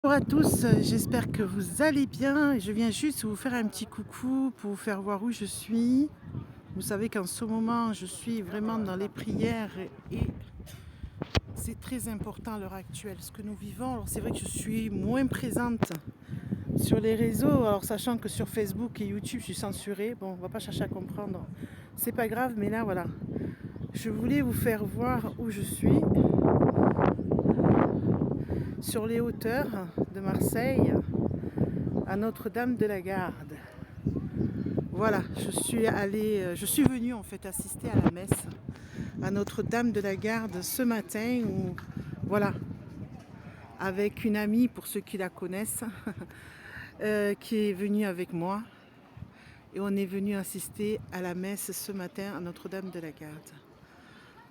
Bonjour à tous, j'espère que vous allez bien. Je viens juste vous faire un petit coucou pour vous faire voir où je suis. Vous savez qu'en ce moment, je suis vraiment dans les prières et c'est très important à l'heure actuelle ce que nous vivons. Alors c'est vrai que je suis moins présente sur les réseaux, alors sachant que sur Facebook et YouTube, je suis censurée. Bon, on va pas chercher à comprendre. C'est pas grave, mais là voilà. Je voulais vous faire voir où je suis sur les hauteurs de Marseille à Notre-Dame de la Garde. Voilà, je suis venue en fait assister à la messe à Notre-Dame de la Garde ce matin, où, voilà, avec une amie pour ceux qui la connaissent, qui est venue avec moi et on est venu assister à la messe ce matin à Notre-Dame de la Garde.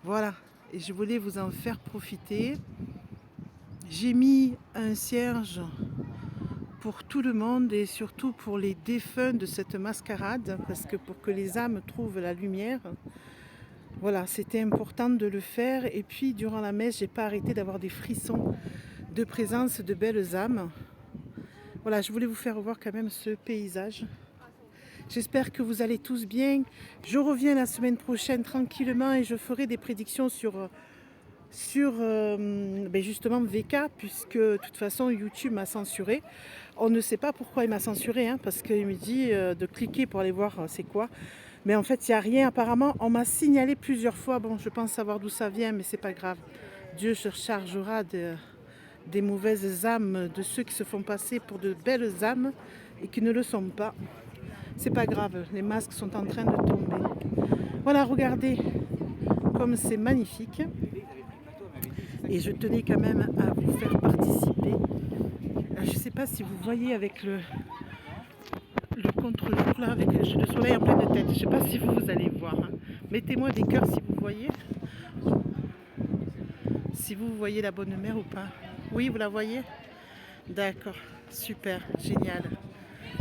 Voilà, et je voulais vous en faire profiter. J'ai mis un cierge pour tout le monde et surtout pour les défunts de cette mascarade, parce que pour que les âmes trouvent la lumière, voilà, c'était important de le faire. Et puis durant la messe, j'ai pas arrêté d'avoir des frissons de présence de belles âmes. Voilà, je voulais vous faire voir quand même ce paysage. J'espère que vous allez tous bien. Je reviens la semaine prochaine tranquillement et je ferai des prédictions sur justement VK, puisque de toute façon YouTube m'a censuré. On ne sait pas pourquoi il m'a censuré, hein, parce qu'il me dit de cliquer pour aller voir c'est quoi. Mais en fait, il n'y a rien. Apparemment, on m'a signalé plusieurs fois. Bon, je pense savoir d'où ça vient, mais c'est pas grave. Dieu se chargera des mauvaises âmes, de ceux qui se font passer pour de belles âmes et qui ne le sont pas. C'est pas grave, les masques sont en train de tomber. Voilà, regardez comme c'est magnifique. Et je tenais quand même à vous faire participer. Je ne sais pas si vous voyez avec le contre-jour là, avec le soleil en pleine tête. Je ne sais pas si vous allez voir, hein. Mettez-moi des cœurs si vous voyez. Si vous voyez la bonne mère ou pas. Oui, vous la voyez? D'accord, super, génial.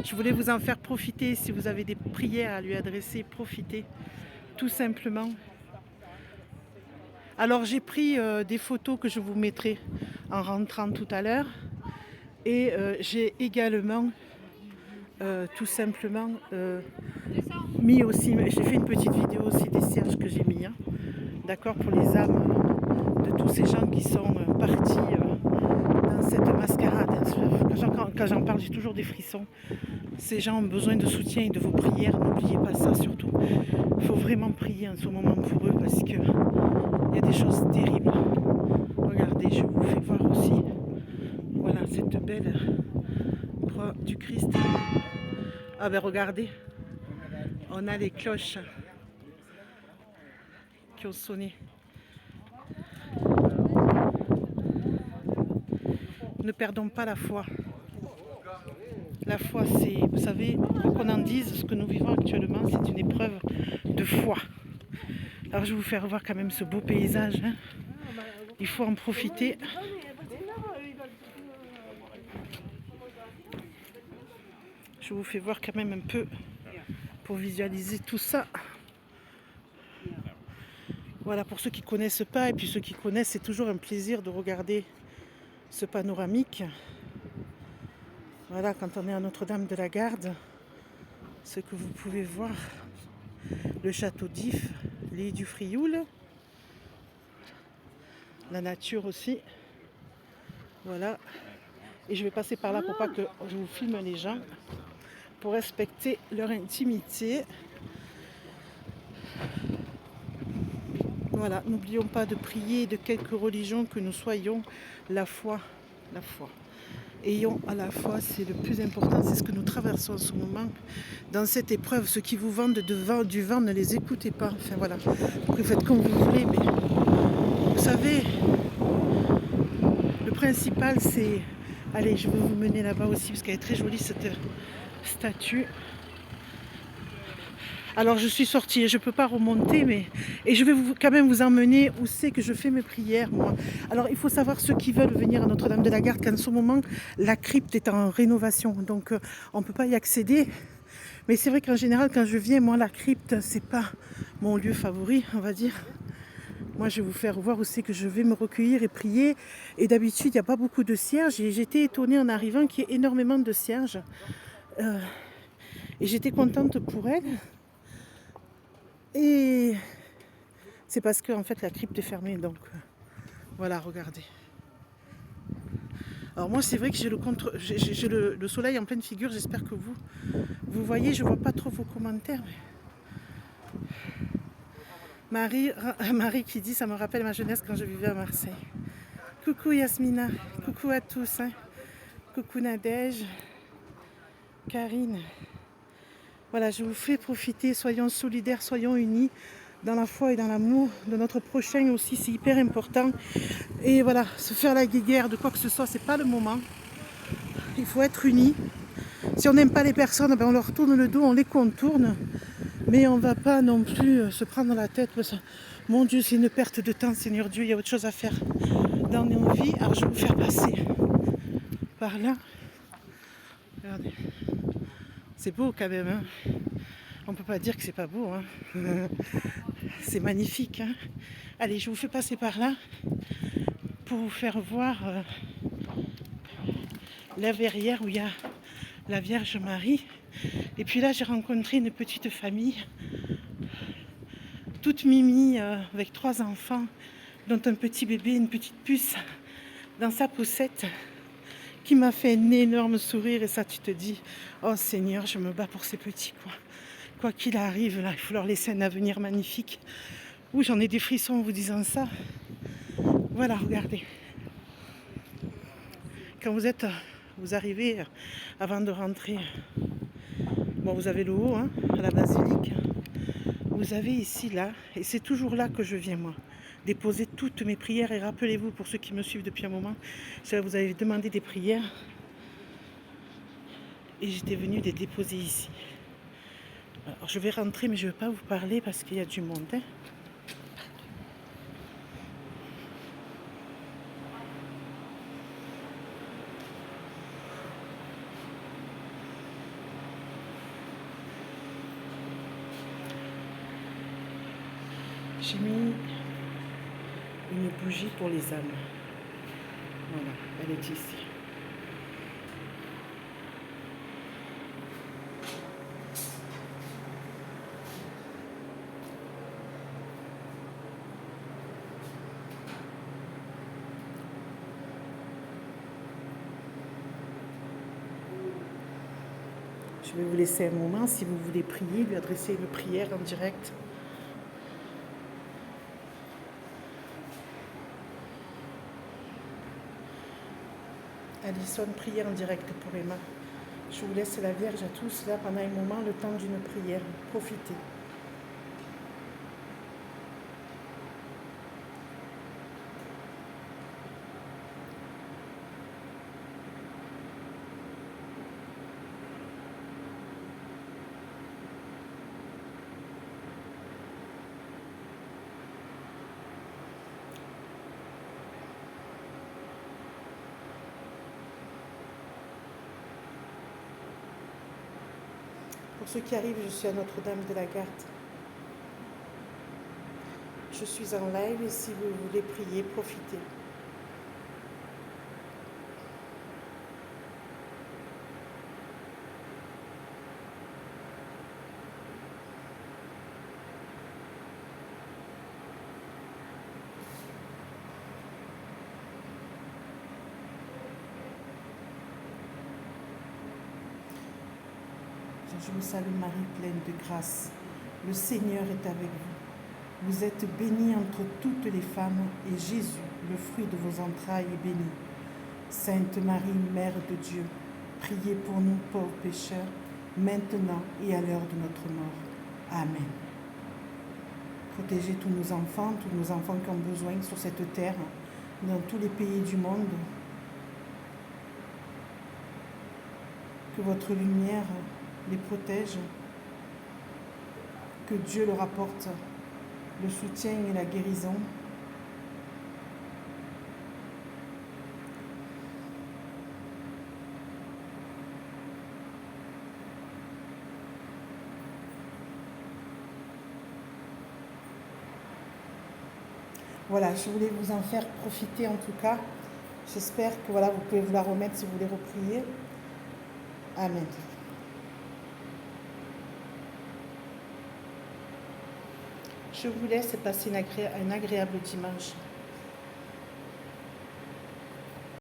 Je voulais vous en faire profiter. Si vous avez des prières à lui adresser, profitez tout simplement. Alors j'ai pris des photos que je vous mettrai en rentrant tout à l'heure. Et j'ai également tout simplement mis aussi, j'ai fait une petite vidéo aussi des cierges que j'ai mis, hein, d'accord, pour les âmes de tous ces gens qui sont partis dans cette mascarade. Quand j'en parle, j'ai toujours des frissons. Ces gens ont besoin de soutien et de vos prières, n'oubliez pas ça surtout. Il faut vraiment prier en ce moment pour eux parce qu'il y a des choses terribles. Regardez, je vous fais voir aussi, voilà, cette belle croix du Christ. Ah ben regardez, on a les cloches qui ont sonné. Ne perdons pas la foi. La foi, c'est, vous savez, quoi qu'on en dise, ce que nous vivons actuellement, c'est une épreuve de foi. Alors je vais vous faire voir quand même ce beau paysage, hein. Il faut en profiter. Je vous fais voir quand même un peu pour visualiser tout ça. Voilà, pour ceux qui ne connaissent pas, et puis ceux qui connaissent, c'est toujours un plaisir de regarder ce panoramique. Voilà, quand on est à Notre-Dame de la Garde, ce que vous pouvez voir, le château d'If, l'île du Frioul, la nature aussi. Voilà. Et je vais passer par là pour pas que je vous filme les gens, pour respecter leur intimité. Voilà, n'oublions pas de prier de quelque religion que nous soyons, la foi, la foi. Ayons à la fois, c'est le plus important, c'est ce que nous traversons en ce moment. Dans cette épreuve, ceux qui vous vendent du vent, ne les écoutez pas. Enfin voilà, vous faites comme vous voulez, mais vous savez, le principal c'est... Allez, je vais vous mener là-bas aussi, parce qu'elle est très jolie cette statue. Alors je suis sortie, je ne peux pas remonter, mais et je vais quand même vous emmener où c'est que je fais mes prières, moi. Alors il faut savoir ceux qui veulent venir à Notre-Dame de la Garde qu'en ce moment, la crypte est en rénovation, donc on ne peut pas y accéder. Mais c'est vrai qu'en général, quand je viens, moi, la crypte, c'est pas mon lieu favori, on va dire. Moi, je vais vous faire voir où c'est que je vais me recueillir et prier. Et d'habitude, il n'y a pas beaucoup de cierges. Et j'étais étonnée en arrivant qu'il y ait énormément de cierges. Et j'étais contente pour elle. Et c'est parce que en fait, la crypte est fermée. Donc, voilà, regardez. Alors moi, c'est vrai que j'ai le soleil en pleine figure. J'espère que vous voyez. Je ne vois pas trop vos commentaires. Marie qui dit, ça me rappelle ma jeunesse quand je vivais à Marseille. Coucou Yasmina, coucou à tous. Coucou Nadège, Karine. Voilà, je vous fais profiter, soyons solidaires, soyons unis dans la foi et dans l'amour de notre prochain aussi, c'est hyper important. Et voilà, se faire la guéguerre de quoi que ce soit, c'est pas le moment. Il faut être unis. Si on n'aime pas les personnes, ben on leur tourne le dos, on les contourne. Mais on ne va pas non plus se prendre la tête. Parce que, mon Dieu, c'est une perte de temps, Seigneur Dieu, il y a autre chose à faire dans nos vies. Alors je vais vous faire passer par là. Regardez. C'est beau quand même. Hein. On ne peut pas dire que c'est pas beau. Hein. C'est magnifique. Hein. Allez, je vous fais passer par là pour vous faire voir la verrière où il y a la Vierge Marie. Et puis là, j'ai rencontré une petite famille, toute mimi, avec 3 enfants, dont un petit bébé, une petite puce dans sa poussette, qui m'a fait un énorme sourire. Et ça, tu te dis, oh Seigneur, je me bats pour ces petits, quoi. Quoi qu'il arrive, là, il faut leur laisser un avenir magnifique. Ouh, j'en ai des frissons en vous disant ça. Voilà, regardez. Quand vous arrivez avant de rentrer, bon, vous avez le haut, hein, à la basilique. Vous avez ici, là, et c'est toujours là que je viens, moi, déposer toutes mes prières. Et rappelez-vous, pour ceux qui me suivent depuis un moment, vous avez demandé des prières. Et j'étais venue les déposer ici. Alors, je vais rentrer, mais je ne vais pas vous parler parce qu'il y a du monde. Hein. J'ai mis une bougie pour les âmes. Voilà, elle est ici. Je vais vous laisser un moment si vous voulez prier, lui adresser une prière en direct. Alison, prière en direct pour Emma. Je vous laisse la Vierge à tous là pendant un moment, le temps d'une prière. Profitez. Pour ceux qui arrivent, je suis à Notre-Dame de la Garde. Je suis en live et si vous voulez prier, profitez. Je vous salue Marie, pleine de grâce. Le Seigneur est avec vous. Vous êtes bénie entre toutes les femmes et Jésus, le fruit de vos entrailles, est béni. Sainte Marie, Mère de Dieu, priez pour nous pauvres pécheurs, maintenant et à l'heure de notre mort. Amen. Protégez tous nos enfants qui ont besoin sur cette terre, dans tous les pays du monde. Que votre lumière les protège, que Dieu leur apporte le soutien et la guérison. Voilà, je voulais vous en faire profiter en tout cas. J'espère que voilà, vous pouvez vous la remettre si vous voulez reprier. Amen. Je vous laisse passer un agréable dimanche.